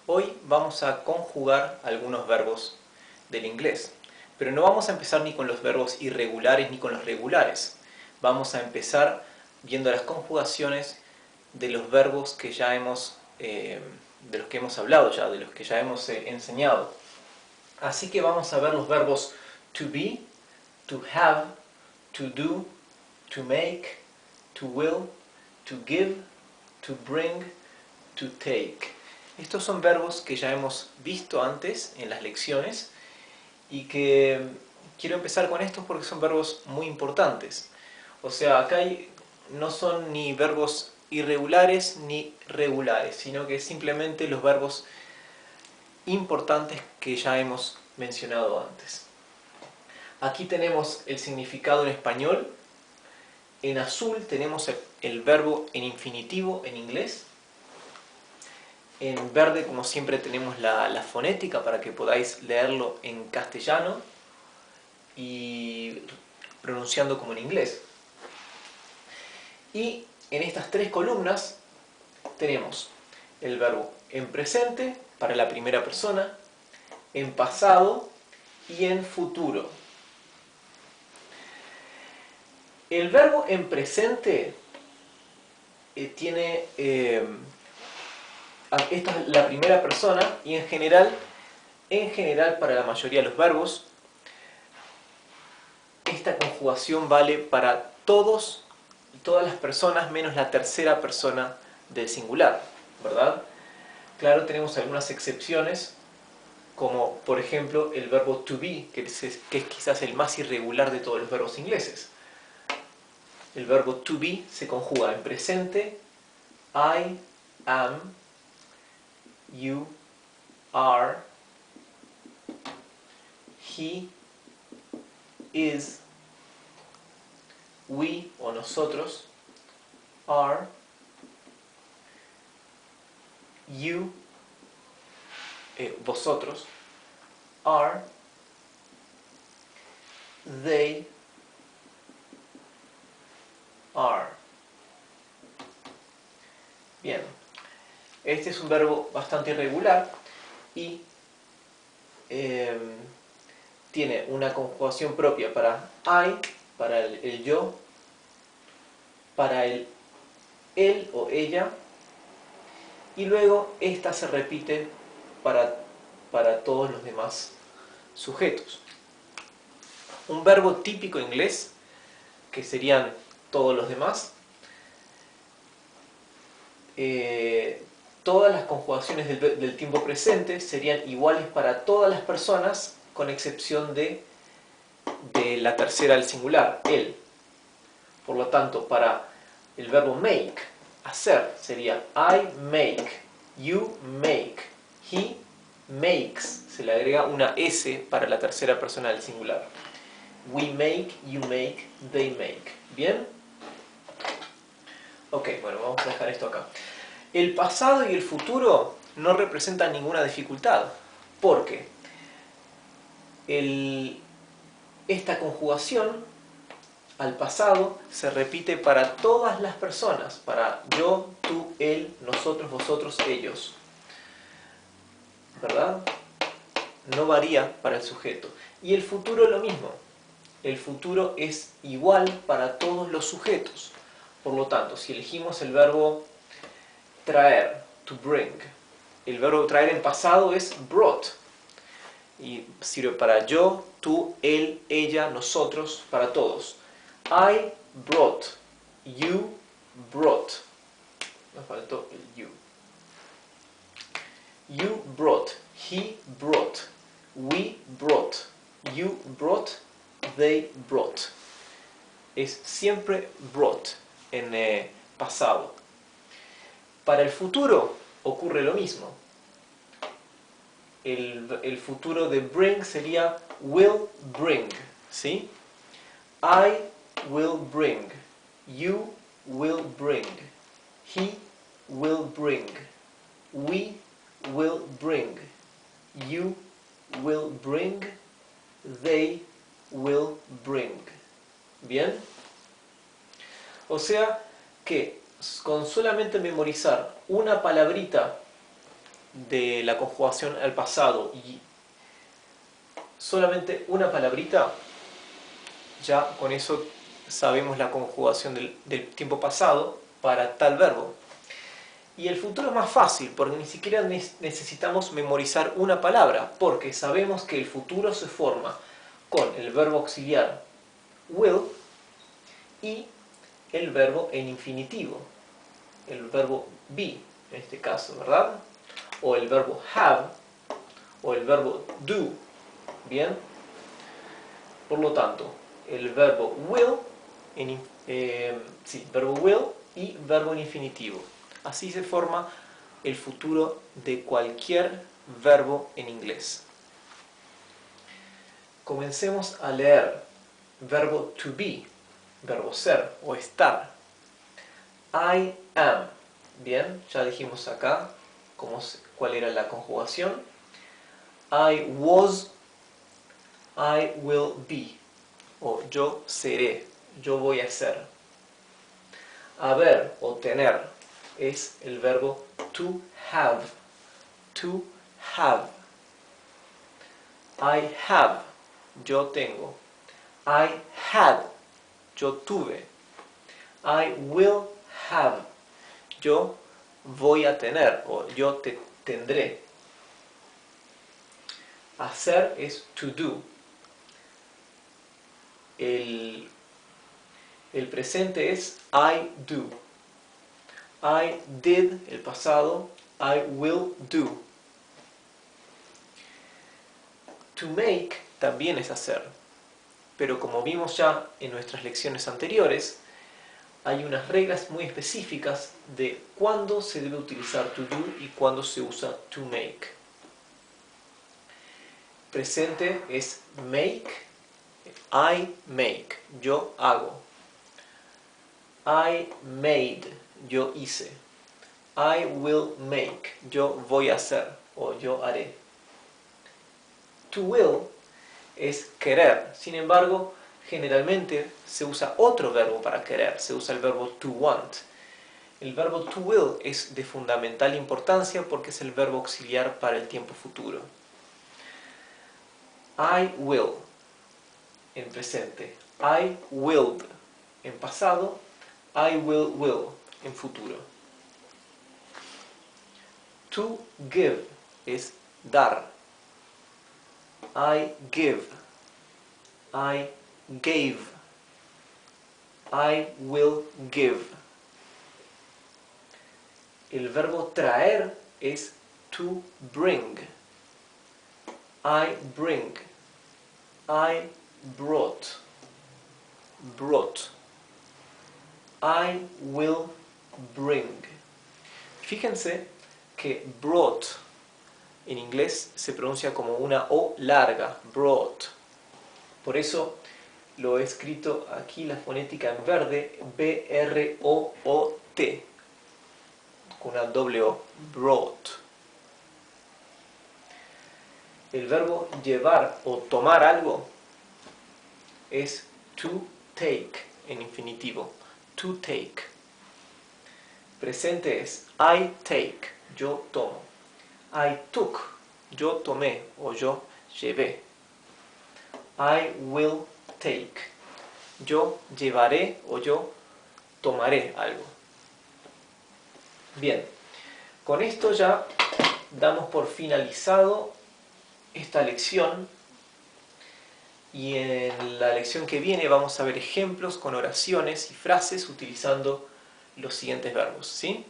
Hoy vamos a conjugar algunos verbos del inglés, pero no vamos a empezar ni con los verbos irregulares ni con los regulares. Vamos a empezar viendo las conjugaciones de los verbos que ya hemos, de los que hemos hablado ya, de los que ya hemos enseñado. Así que vamos a ver los verbos to be, to have, to do, to make, to will, to give, to bring, to take. Estos son verbos que ya hemos visto antes en las lecciones y que quiero empezar con estos porque son verbos muy importantes. O sea, acá no son ni verbos irregulares ni regulares, sino que simplemente los verbos importantes que ya hemos mencionado antes. Aquí tenemos el significado en español. En azul tenemos el verbo en infinitivo en inglés. En verde, como siempre, tenemos la fonética para que podáis leerlo en castellano y pronunciando como en inglés. Y en estas tres columnas tenemos el verbo en presente para la primera persona, en pasado y en futuro. El verbo en presente tiene... esta es la primera persona y en general para la mayoría de los verbos, esta conjugación vale para todas las personas menos la tercera persona del singular, ¿verdad? Claro, tenemos algunas excepciones, como por ejemplo el verbo to be, que es quizás el más irregular de todos los verbos ingleses. El verbo to be se conjuga en presente, I am, you are, he is, we o nosotros are, you, vosotros, are, they are. Bien, este es un verbo bastante irregular y tiene una conjugación propia para I, para el yo, para el él o ella, y luego esta se repite para todos los demás sujetos. Un verbo típico inglés, que serían todos los demás, todas las conjugaciones del tiempo presente serían iguales para todas las personas, con excepción de la tercera del singular, él. Por lo tanto, para el verbo make, hacer, sería I make, you make, he makes. Se le agrega una S para la tercera persona del singular. We make, you make, they make. ¿Bien? Ok, bueno, vamos a dejar esto acá. El pasado y el futuro no representan ninguna dificultad, porque esta conjugación al pasado se repite para todas las personas, para yo, tú, él, nosotros, vosotros, ellos. ¿Verdad? No varía para el sujeto. Y el futuro lo mismo. El futuro es igual para todos los sujetos. Por lo tanto, si elegimos el verbo traer, to bring, el verbo traer en pasado es brought. Y sirve para yo, tú, él, ella, nosotros, para todos. I brought, you brought. Nos faltó el you. You brought, he brought, we brought, you brought, they brought. Es siempre brought en pasado. Para el futuro ocurre lo mismo. El futuro de bring sería will bring, ¿sí? I will bring, you will bring, he will bring, we will bring, you will bring, they will bring. ¿Bien? O sea que con solamente memorizar una palabrita de la conjugación al pasado y solamente una palabrita, ya con eso sabemos la conjugación del tiempo pasado para tal verbo. Y el futuro es más fácil, porque ni siquiera necesitamos memorizar una palabra, porque sabemos que el futuro se forma con el verbo auxiliar will y el verbo en infinitivo, el verbo be, en este caso, ¿verdad? O el verbo have, o el verbo do, ¿bien? Por lo tanto, el verbo will, verbo will y verbo en infinitivo. Así se forma el futuro de cualquier verbo en inglés. Comencemos a leer verbo to be, verbo ser o estar. I am. Bien, ya dijimos acá cuál era la conjugación. I was, I will be. O yo seré, yo voy a ser. Haber o tener es el verbo to have. To have. I have, yo tengo. I had, yo tuve. I will have, yo voy a tener o yo tendré. Hacer es to do. El presente es I do. I did, el pasado, I will do. To make también es hacer, pero como vimos ya en nuestras lecciones anteriores, hay unas reglas muy específicas de cuándo se debe utilizar to do y cuándo se usa to make. Presente es make, I make, yo hago. I made, yo hice. I will make, yo voy a hacer o yo haré. To will es querer, sin embargo, generalmente se usa otro verbo para querer, se usa el verbo to want. El verbo to will es de fundamental importancia porque es el verbo auxiliar para el tiempo futuro. I will, en presente. I willed, en pasado. I will, en futuro. To give es dar. I give. I gave. I will give. El verbo traer es to bring. I bring. I brought. Brought. I will bring. Fíjense que brought en inglés se pronuncia como una O larga, brought. Por eso lo he escrito aquí la fonética en verde, B-R-O-O-T, con una doble O, brought. El verbo llevar o tomar algo es to take en infinitivo, to take. Presente es I take, yo tomo. I took, yo tomé o yo llevé. I will take, yo llevaré o yo tomaré algo. Bien, con esto ya damos por finalizado esta lección y en la lección que viene vamos a ver ejemplos con oraciones y frases utilizando los siguientes verbos, ¿sí?